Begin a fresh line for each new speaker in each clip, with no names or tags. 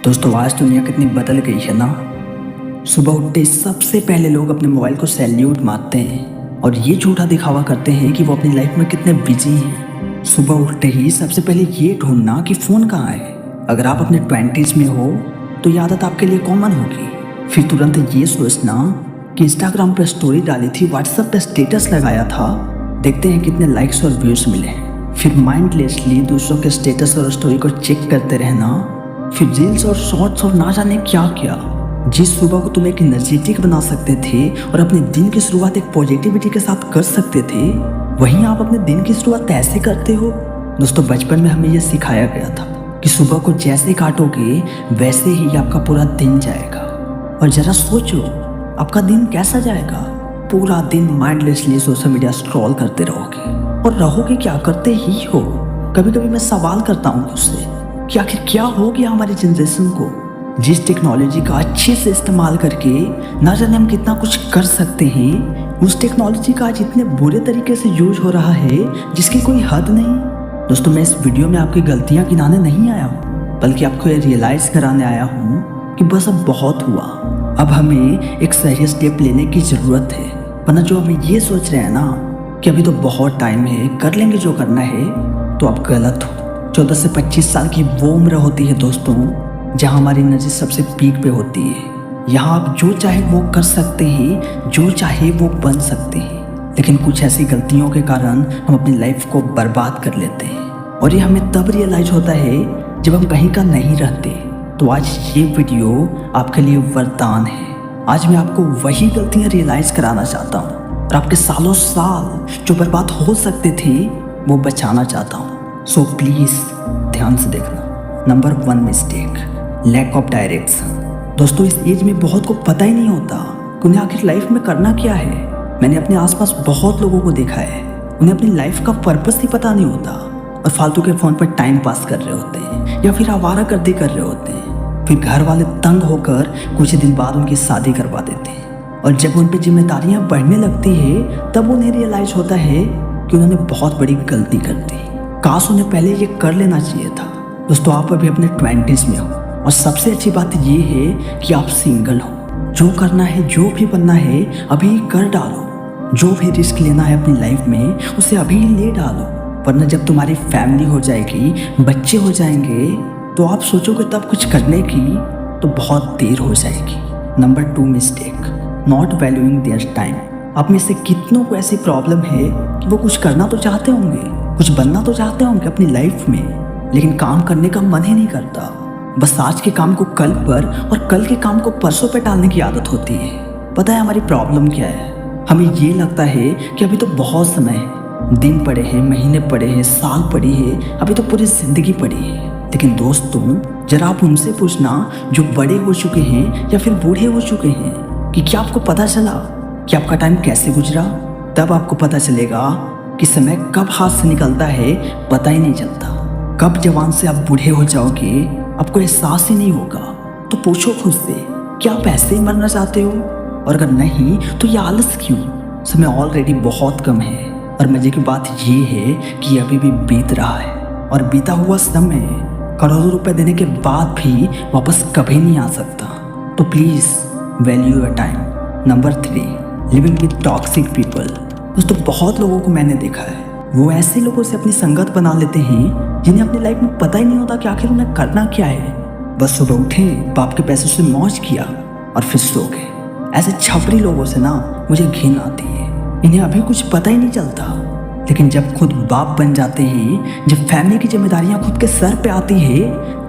दोस्तों आज दुनिया कितनी बदल गई है ना। सुबह उठते ही सबसे पहले लोग अपने मोबाइल को सैल्यूट मारते हैं और ये झूठा दिखावा करते हैं कि वो अपनी लाइफ में कितने बिजी हैं। सुबह उठते ही सबसे पहले ये ढूंढना कि फ़ोन कहाँ है। अगर आप अपने 20s में हो तो ये आदत आपके लिए कॉमन होगी। फिर तुरंत ये सोचना कि इंस्टाग्राम पर स्टोरी डाली थी, व्हाट्सएप पर स्टेटस लगाया था, देखते हैं कितने लाइक्स और व्यूज़ मिले हैं। फिर माइंडलेसली दूसरों के स्टेटस और स्टोरी को चेक करते रहना। फिर रील्स और शॉर्ट्स और ना जाने क्या क्या। जिस सुबह को तुम एक एनर्जेटिक बना सकते थे और अपने दिन की शुरुआत एक पॉजिटिविटी के साथ कर सकते थे, वहीं आप अपने दिन की शुरुआत ऐसे करते हो। दोस्तों बचपन में हमें यह सिखाया गया था कि सुबह को जैसे काटोगे वैसे ही आपका पूरा दिन जाएगा। और जरा सोचो आपका दिन कैसा जाएगा। पूरा दिन माइंडलेसली सोशल मीडिया स्क्रॉल करते रहोगे और रहोगे क्या, करते ही हो। कभी कभी मैं सवाल करता हूँ खुद से कि आखिर क्या हो गया हमारी जनरेशन को। जिस टेक्नोलॉजी का अच्छे से इस्तेमाल करके ना जाने हम कितना कुछ कर सकते हैं, उस टेक्नोलॉजी का आज इतने बुरे तरीके से यूज हो रहा है जिसकी कोई हद नहीं। दोस्तों मैं इस वीडियो में आपकी गलतियां गिनाने नहीं आया हूँ, बल्कि आपको ये रियलाइज कराने आया हूँ कि बस अब बहुत हुआ। अब हमें एक सही स्टेप लेने की ज़रूरत है, वरना जो हम ये सोच रहे हैं ना कि अभी तो बहुत टाइम है, कर लेंगे जो करना है, तो आप गलत हो। 14 से 25 साल की वो उम्र होती है दोस्तों जहां हमारी एनर्जी सबसे पीक पे होती है। यहाँ आप जो चाहे वो कर सकते हैं, जो चाहे वो बन सकते हैं। लेकिन कुछ ऐसी गलतियों के कारण हम अपनी लाइफ को बर्बाद कर लेते हैं और ये हमें तब रियलाइज होता है जब हम कहीं का नहीं रहते। तो आज ये वीडियो आपके लिए वरदान है। आज मैं आपको वही गलतियाँ रियलाइज कराना चाहता हूँ और आपके सालों साल जो बर्बाद हो सकते थे वो बचाना चाहता हूँ। सो प्लीज़ ध्यान से देखना। Number 1 mistake, lack of direction. दोस्तों इस एज में बहुत को पता ही नहीं होता कि उन्हें आखिर लाइफ में करना क्या है। मैंने अपने आसपास बहुत लोगों को देखा है, उन्हें अपनी लाइफ का पर्पस ही पता नहीं होता और फालतू के फ़ोन पर टाइम पास कर रहे होते हैं या फिर आवारागर्दी कर रहे होते हैं। फिर घर वाले तंग होकर कुछ दिन बाद उनकी शादी करवा देते हैं और जब उन पर जिम्मेदारियाँ बढ़ने लगती है तब उन्हें रियलाइज होता है कि उन्होंने बहुत बड़ी गलती कर दी। काश उन्हें पहले ये कर लेना चाहिए था। दोस्तों आप अभी अपने 20s में हो और सबसे अच्छी बात ये है कि आप सिंगल हो। जो करना है, जो भी बनना है अभी कर डालो। जो भी रिस्क लेना है अपनी लाइफ में उसे अभी ले डालो, वरना जब तुम्हारी फैमिली हो जाएगी, बच्चे हो जाएंगे, तो आप सोचोगे तब कुछ करने की तो बहुत देर हो जाएगी। Number 2 mistake, not valuing their time. आप में से कितनों को ऐसी प्रॉब्लम है कि वो कुछ करना तो चाहते होंगे, कुछ बनना तो चाहते होंगे अपनी लाइफ में, लेकिन काम करने का मन ही नहीं करता। बस आज के काम को कल पर और कल के काम को परसों पे टालने की आदत होती है। पता है हमारी प्रॉब्लम क्या है? हमें ये लगता है कि अभी तो बहुत समय है, दिन पड़े हैं, महीने पड़े हैं, साल पड़ी है, अभी तो पूरी जिंदगी पड़ी है। लेकिन दोस्तों जरा आप उनसे पूछना जो बड़े हो चुके हैं या फिर बूढ़े हो चुके हैं कि क्या आपको पता चला कि आपका टाइम कैसे गुजरा। तब आपको पता चलेगा कि समय कब हाथ से निकलता है पता ही नहीं चलता। कब जवान से आप बूढ़े हो जाओगे आपको एहसास ही नहीं होगा। तो पूछो खुद से, क्या आप ऐसे ही मरना चाहते हो? और अगर नहीं तो ये आलस क्यों? समय ऑलरेडी बहुत कम है और मजे की बात ये है कि अभी भी बीत रहा है और बीता हुआ समय करोड़ों रुपए देने के बाद भी वापस कभी नहीं आ सकता। तो please value your time. Number 3, living with toxic people. दोस्तों बहुत लोगों को मैंने देखा है, वो ऐसे लोगों से अपनी संगत बना लेते हैं जिन्हें अपनी लाइफ में पता ही नहीं होता कि आखिर उन्हें करना क्या है। बस सुबह उठे, बाप के पैसों से मौज किया और फिर सो गए। ऐसे छपरी लोगों से ना मुझे घिन आती है। इन्हें अभी कुछ पता ही नहीं चलता, लेकिन जब खुद बाप बन जाते हैं, जब फैमिली की जिम्मेदारियां खुद के सर पे आती है,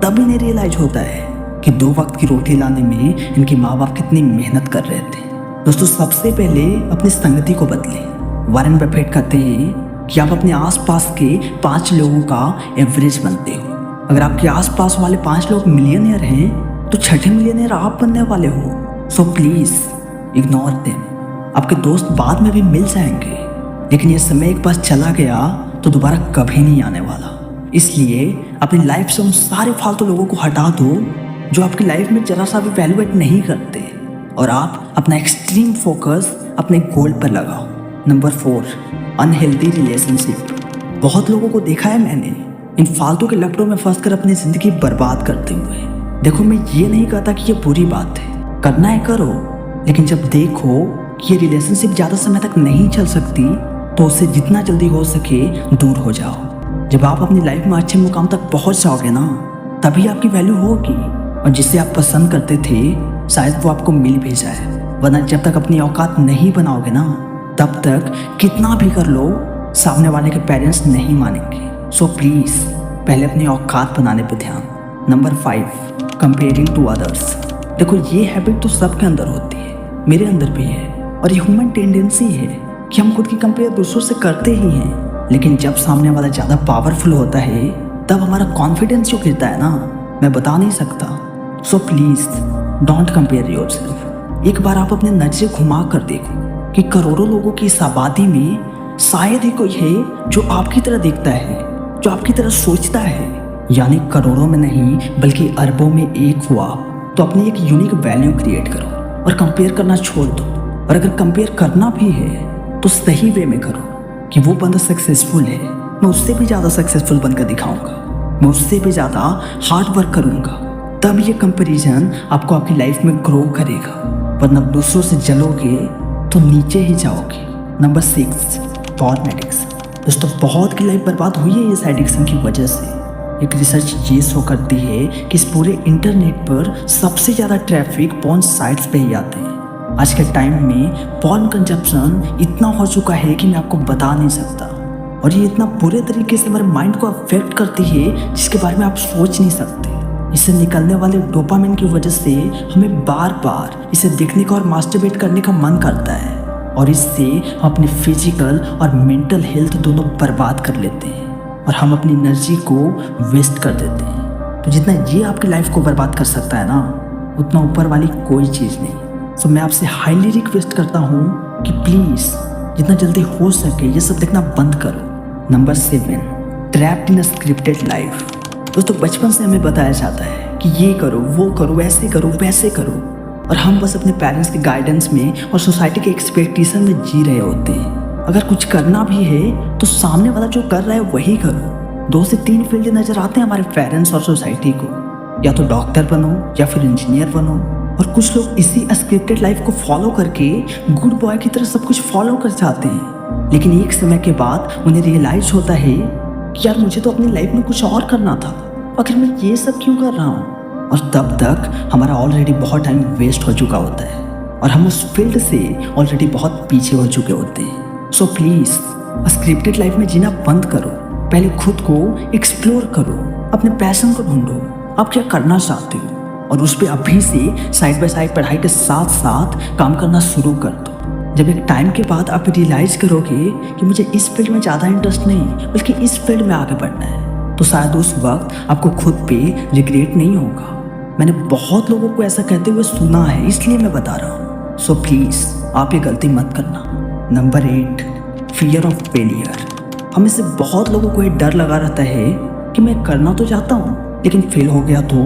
तब इन्हें रियलाइज होता है कि 2 वक्त की रोटी लाने में इनके माँ बाप कितनी मेहनत कर रहे थे। दोस्तों सबसे पहले अपनी संगति को बदलें। वारेन बफेट कहते हैं कि आप अपने आसपास के 5 लोगों का एवरेज बनते हो। अगर आपके आसपास वाले 5 लोग मिलियनेयर हैं तो 6ठे मिलियनेयर आप बनने वाले हो। So please ignore them. आपके दोस्त बाद में भी मिल जाएंगे, लेकिन ये समय एक बार चला गया तो दोबारा कभी नहीं आने वाला। इसलिए अपनी लाइफ से उन सारे फालतू लोगों को हटा दो जो आपकी लाइफ में जरा सा भी वैल्यूएट नहीं करते और आप अपना एक्सट्रीम फोकस अपने गोल पर लगाओ। Number 4, unhealthy relationship. बहुत लोगों को देखा है मैंने इन फालतू के लफड़ों में फंसकर अपनी ज़िंदगी बर्बाद करते हुए। देखो मैं ये नहीं कहता कि ये बुरी बात है, करना है करो, लेकिन जब देखो कि ये रिलेशनशिप ज़्यादा समय तक नहीं चल सकती तो उससे जितना जल्दी हो सके दूर हो जाओ। जब आप अपनी लाइफ में अच्छे मुकाम तक पहुंच जाओगे ना, तभी आपकी वैल्यू होगी, और जिसे आप पसंद करते थे शायद वो आपको मिल भी जाए, वरना जब तक अपनी औकात नहीं बनाओगे ना, तब तक कितना भी कर लो सामने वाले के पेरेंट्स नहीं मानेंगे। सो प्लीज़ पहले अपनी औकात बनाने पे ध्यान। Number 5, comparing to others. देखो ये हैबिट तो सबके अंदर होती है, मेरे अंदर भी है, और ये ह्यूमन टेंडेंसी है कि हम खुद की कंपेयर दूसरों से करते ही हैं, लेकिन जब सामने वाला ज़्यादा पावरफुल होता है तब हमारा कॉन्फिडेंस जो गिरता है ना, मैं बता नहीं सकता। So please don't compare yourself. एक बार आप अपने नजरें घुमा कर देखो कि करोड़ों लोगों की इस आबादी में शायद ही कोई है जो आपकी तरह दिखता है, जो आपकी तरह सोचता है। यानी करोड़ों में नहीं बल्कि अरबों में एक हुआ, तो अपनी एक यूनिक वैल्यू क्रिएट करो और कंपेयर करना छोड़ दो। और अगर कंपेयर करना भी है तो सही वे में करो कि वो बंदा सक्सेसफुल है, मैं उससे भी ज़्यादा सक्सेसफुल बनकर दिखाऊंगा, मैं उससे भी ज़्यादा हार्ड वर्क करूंगा। तब ये कंपैरिजन आपको आपकी लाइफ में ग्रो करेगा, वरना दूसरों से जलोगे तो नीचे ही जाओगे। Number 6, porn addiction. दोस्तों बहुत की लाइफ बर्बाद हुई है इस एडिक्शन की वजह से। एक रिसर्च ये शो करती है कि इस पूरे इंटरनेट पर सबसे ज़्यादा ट्रैफिक पॉर्न साइट्स पे ही आते हैं। आज के टाइम में पॉर्न कंजप्शन इतना हो चुका है कि मैं आपको बता नहीं सकता, और ये इतना बुरे तरीके से हमारे माइंड को अफेक्ट करती है जिसके बारे में आप सोच नहीं सकते। इससे निकलने वाले डोपामिन की वजह से हमें बार बार इसे देखने का और मास्टरबेट करने का मन करता है, और इससे हम अपनी फिजिकल और मेंटल हेल्थ दोनों बर्बाद कर लेते हैं, और हम अपनी एनर्जी को वेस्ट कर देते हैं। तो जितना ये आपकी लाइफ को बर्बाद कर सकता है ना, उतना ऊपर वाली कोई चीज़ नहीं। तो मैं आपसे हाईली रिक्वेस्ट करता हूँ कि प्लीज़ जितना जल्दी हो सके ये सब देखना बंद करो। Number 7, trapped in a scripted life. दोस्तों बचपन से हमें बताया जाता है कि ये करो, वो करो, ऐसे करो, वैसे करो, और हम बस अपने पेरेंट्स के गाइडेंस में और सोसाइटी के एक्सपेक्टेशन में जी रहे होते हैं। अगर कुछ करना भी है तो सामने वाला जो कर रहा है वही करो। 2 से 3 फील्ड नज़र आते हैं हमारे पेरेंट्स और सोसाइटी को, या तो डॉक्टर बनो या फिर इंजीनियर बनो, और कुछ लोग इसी स्क्रिप्टेड लाइफ को फॉलो करके गुड बॉय की तरह सब कुछ फॉलो कर जाते हैं। लेकिन एक समय के बाद उन्हें रियलाइज होता है कि यार मुझे तो अपनी लाइफ में कुछ और करना था, आखिर मैं ये सब क्यों कर रहा हूँ। और तब तक हमारा ऑलरेडी बहुत टाइम वेस्ट हो चुका होता है, और हम उस फील्ड से ऑलरेडी बहुत पीछे हो चुके होते हैं। सो प्लीज़ स्क्रिप्टेड लाइफ में जीना बंद करो, पहले खुद को एक्सप्लोर करो, अपने पैशन को ढूंढो, आप क्या करना चाहते हो, और उस पर अभी से साइड बाय साइड पढ़ाई के साथ साथ काम करना शुरू कर दो। जब एक टाइम के बाद आप रियलाइज़ करोगे कि मुझे इस फील्ड में ज़्यादा इंटरेस्ट नहीं बल्कि इस फील्ड में आगे बढ़ना है, तो शायद उस वक्त आपको खुद पे रिग्रेट नहीं होगा। मैंने बहुत लोगों को ऐसा कहते हुए सुना है, इसलिए मैं बता रहा हूँ। सो प्लीज़ आप ये गलती मत करना। Number 8, fear of failure. हमें से बहुत लोगों को ये डर लगा रहता है कि मैं करना तो चाहता हूँ लेकिन फेल हो गया तो,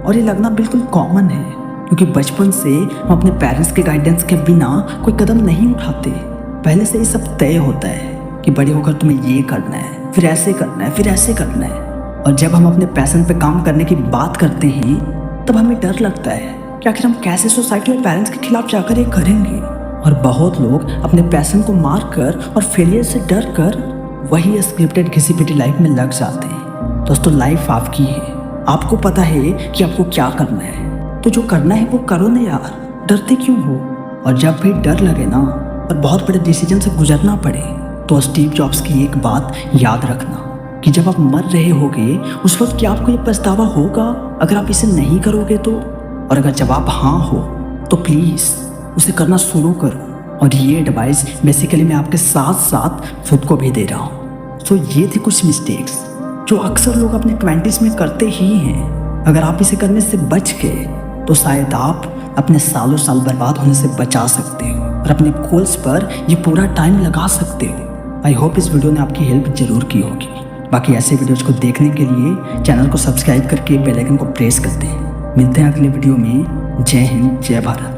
और ये लगना बिल्कुल कॉमन है, क्योंकि बचपन से हम अपने पेरेंट्स के गाइडेंस के बिना कोई कदम नहीं उठाते। पहले से ये सब तय होता है कि बड़े होकर तुम्हें ये करना है, फिर ऐसे करना है, फिर ऐसे करना है। और जब हम अपने पैशन पे काम करने की बात करते हैं तब हमें डर लगता है कि आखिर हम कैसे सोसाइटी और पेरेंट्स के खिलाफ जाकर ये करेंगे। और बहुत लोग अपने पैशन को मार कर और फेलियर से डर कर वही स्क्रिप्टेड घिसी पिटी लाइफ में लग जाते हैं। दोस्तों लाइफ आपकी है, आपको पता है कि आपको क्या करना है, तो जो करना है वो करो ना यार, डरते क्यों हो। और जब भी डर लगे ना और बहुत बड़े डिसीजन से गुजरना पड़े, तो स्टीव जॉब्स की एक बात याद रखना कि जब आप मर रहे होगे उस वक्त क्या आपको ये पछतावा होगा अगर आप इसे नहीं करोगे तो। और अगर जवाब हाँ हो तो प्लीज़ उसे करना शुरू करो। और ये एडवाइस बेसिकली मैं आपके साथ साथ खुद को भी दे रहा हूँ। तो ये थी कुछ मिस्टेक्स जो अक्सर लोग अपने 20s में करते ही हैं। अगर आप इसे करने से बच गए तो शायद आप अपने सालों साल बर्बाद होने से बचा सकते हो और अपने गोल्स पर ये पूरा टाइम लगा सकते हो। आई होप इस वीडियो ने आपकी हेल्प जरूर की होगी। बाकी ऐसे वीडियोज़ को देखने के लिए चैनल को सब्सक्राइब करके बेल आइकन को प्रेस करते हैं। मिलते हैं अगले वीडियो में। जय हिंद, जय भारत।